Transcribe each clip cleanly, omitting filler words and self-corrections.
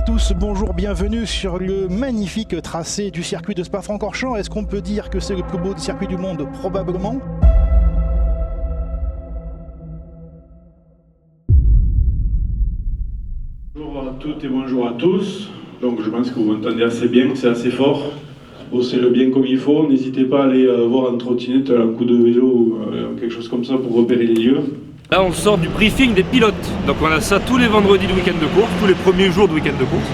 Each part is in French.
à tous, bonjour, bienvenue sur le magnifique tracé du circuit de Spa-Francorchamps. Est-ce qu'on peut dire que c'est le plus beau circuit du monde? Probablement. Bonjour à toutes et bonjour à tous. Donc je pense que vous m'entendez assez bien, c'est assez fort. Bossez-le bien comme il faut. N'hésitez pas à aller voir en trottinette, un coup de vélo ou quelque chose comme ça pour repérer les lieux. Là, on sort du briefing des pilotes. Donc on a ça tous les vendredis de week-end de course, tous les premiers jours de week-end de course,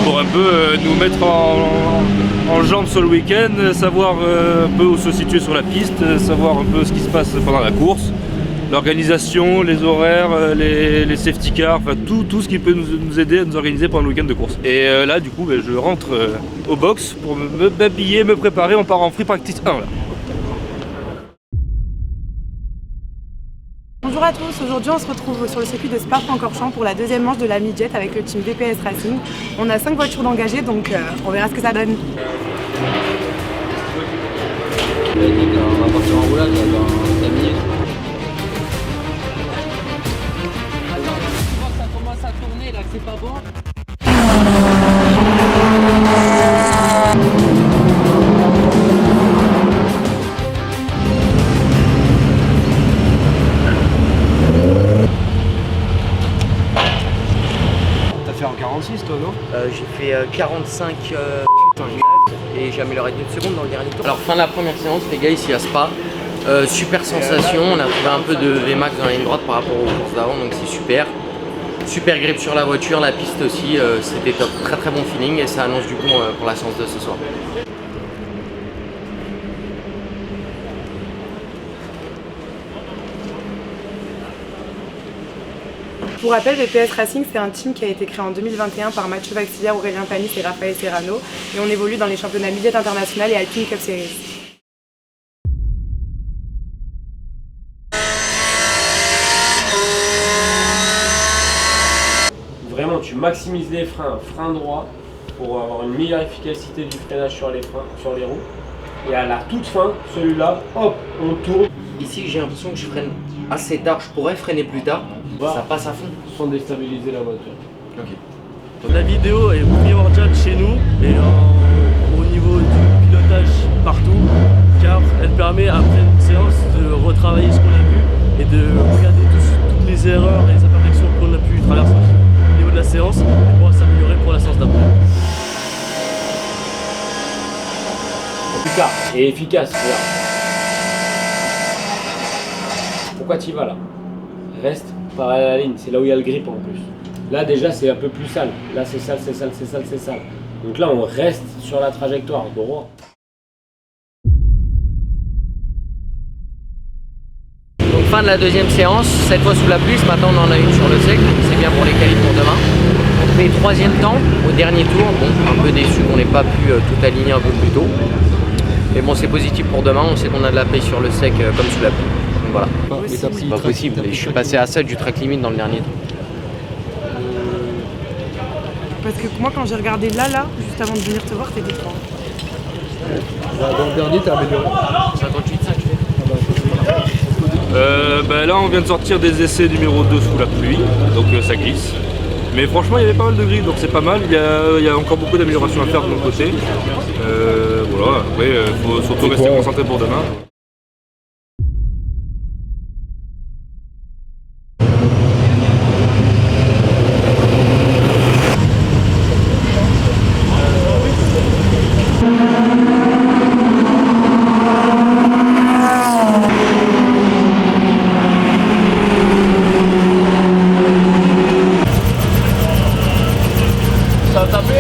pour un peu nous mettre en jambes sur le week-end, savoir un peu où se situer sur la piste, savoir un peu ce qui se passe pendant la course, l'organisation, les horaires, les safety cars, enfin tout ce qui peut nous aider à nous organiser pendant le week-end de course. Et là, du coup, je rentre au box pour m'habiller, me préparer. On part en free practice 1 là. Bonjour à tous, aujourd'hui on se retrouve sur le circuit de Spa-Francorchamps pour la deuxième manche de la Midjet avec le team VPS Racing. On a 5 voitures d'engagées, donc on verra ce que ça donne. On va partir en roulade dans 5 minutes. Quand ça commence à tourner là que c'est pas bon. En 46 toi, non? J'ai fait 45 et j'ai amélioré d'une seconde dans le dernier tour. Alors fin de la première séance, les gars ici à Spa, super sensation, on a trouvé un peu de Vmax dans la ligne droite par rapport aux courses d'avant, donc c'est super. Super grip sur la voiture, la piste aussi, c'était top, très très bon feeling et ça annonce du coup pour la séance de ce soir. Pour rappel, VPS Racing c'est un team qui a été créé en 2021 par Mathieu Vaxivière, Aurélien Panis et Raphaël Serrano et on évolue dans les championnats Midget International et Alpine Cup Series. Vraiment, tu maximises les freins, frein droit, pour avoir une meilleure efficacité du freinage sur les freins, sur les roues. Et à la toute fin, celui-là, hop, on tourne. Ici j'ai l'impression que je freine assez tard, je pourrais freiner plus tard, ça passe à fond. Sans déstabiliser la voiture. Ok. La vidéo est primordiale chez nous et au niveau du pilotage partout, car elle permet après une séance de retravailler ce qu'on a vu et de regarder toutes les erreurs et les imperfections qu'on a pu traverser au niveau de la séance et pouvoir s'améliorer pour la séance d'après. Plus tard et efficace, regarde. Pourquoi tu y vas là? Reste parallèle à la ligne, c'est là où il y a le grip en plus. Là déjà c'est un peu plus sale, là c'est sale, c'est sale, c'est sale, c'est sale. Donc là on reste sur la trajectoire, droit. Donc fin de la deuxième séance, cette fois sous la pluie, ce matin on en a une sur le sec, c'est bien pour les qualifs pour demain. On fait troisième temps au dernier tour, bon un peu déçu qu'on n'ait pas pu tout aligner un peu plus tôt. Mais bon c'est positif pour demain, on sait qu'on a de la paix sur le sec comme sous la pluie. Donc voilà. C'est pas possible, je suis passé à 7 du track limit dans le dernier tour. Parce que moi quand j'ai regardé là, juste avant de venir te voir, t'étais 3. Dans le dernier, t'as amélioré. 58,5. Là on vient de sortir des essais numéro 2 sous la pluie, donc ça glisse. Mais franchement il y avait pas mal de gris, donc c'est pas mal. Il y a encore beaucoup d'améliorations à faire de mon côté. Voilà, après il faut surtout rester concentré pour demain. Ça a tapé?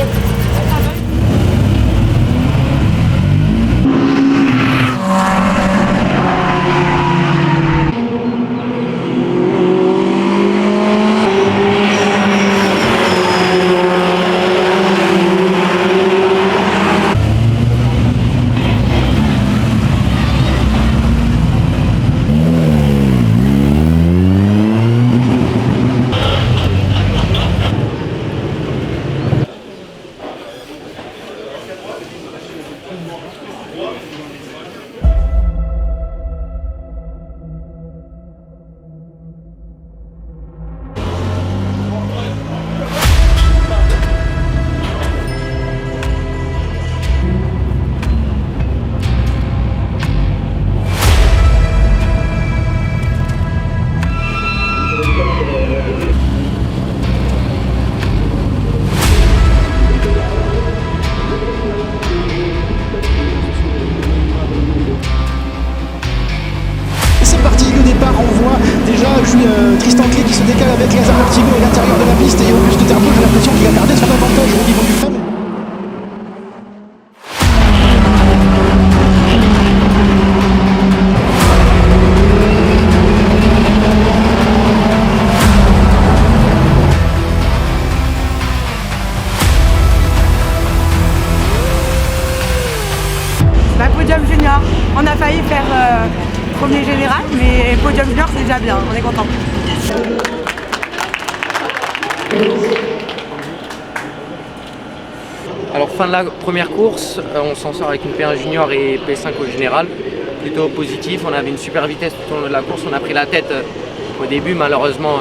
On a failli faire premier général, mais podium junior c'est déjà bien, on est content. Alors fin de la première course, on s'en sort avec une P1 junior et P5 au général. Plutôt positif, on avait une super vitesse tout au long de la course, on a pris la tête au début, malheureusement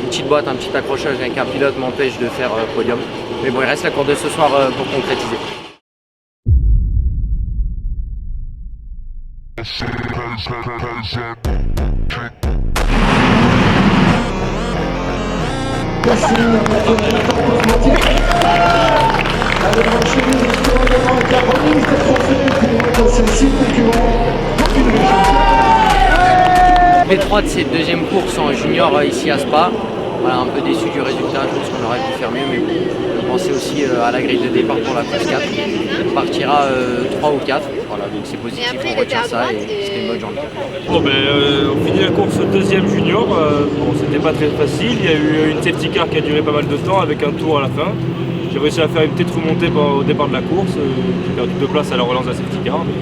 une petite boîte, un petit accrochage avec un pilote m'empêche de faire podium. Mais bon, il reste la course de ce soir pour concrétiser. P3 de cette deuxième course en junior ici à Spa. Voilà, un peu déçu du résultat, je pense qu'on aurait pu faire mieux, mais bon, je pensais aussi à la grille de départ pour la course 4. On partira 3 ou 4, voilà, donc c'est positif, on retient ça et c'était une bonne journée. Bon, on finit la course deuxième junior, bon, c'était pas très facile, il y a eu une safety car qui a duré pas mal de temps avec un tour à la fin. J'ai réussi à faire une petite remontée au départ de la course, j'ai perdu 2 places à la relance de la safety car, mais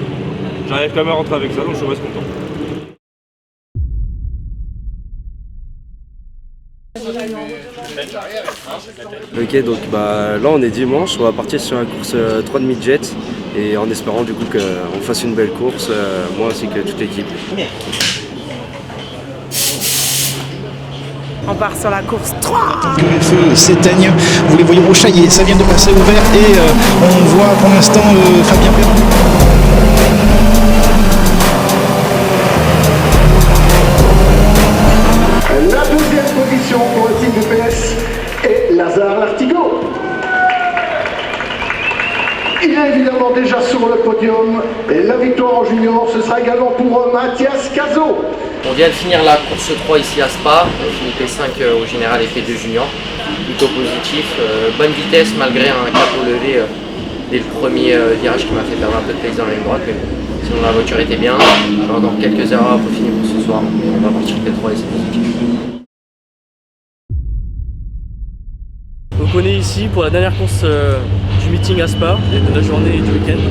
j'arrive quand même à rentrer avec ça, donc je reste content. Ok, donc là on est dimanche, on va partir sur la course 3 de mid-jet et en espérant du coup qu'on fasse une belle course, moi ainsi que toute l'équipe. On part sur la course 3. Les feux s'éteignent, vous les voyez rochailler, ça vient de passer au vert et on voit pour l'instant Fabien Perron. La deuxième position pour le team de PS est Lazare Lartigot. Il est évidemment déjà sur le podium et la victoire en junior, ce sera également pour Mathias Cazot. On vient de finir la course 3 ici à Spa, on finit P5 au général et P2 junior. Plutôt positif, bonne vitesse malgré un capot levé dès le premier virage qui m'a fait perdre un peu de place dans la ligne droite. Mais bon, sinon la voiture était bien, on a encore quelques erreurs à peaufiner pour ce soir, mais on va partir P3 et c'est positif. Donc on est ici pour la dernière course du meeting à Spa, de la journée et du week-end.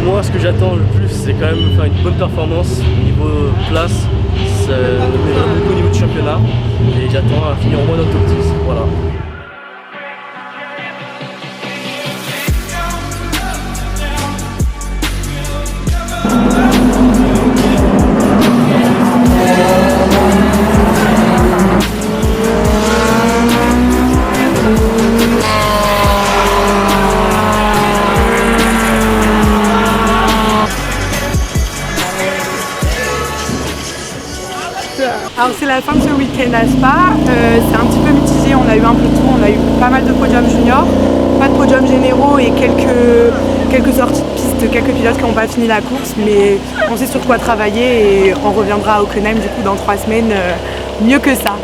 Moi ce que j'attends le plus c'est quand même faire une bonne performance au niveau place, on est vraiment beaucoup au niveau du championnat et j'attends à finir au moins dans le top 10. Voilà. Alors c'est la fin de ce week-end à Spa, c'est un petit peu mitigé, on a eu un peu de tout, on a eu pas mal de podiums juniors, pas de podiums généraux et quelques sorties de piste, quelques pilotes qui n'ont pas fini la course, mais on sait sur quoi travailler et on reviendra à Hockenheim du coup dans 3 semaines mieux que ça.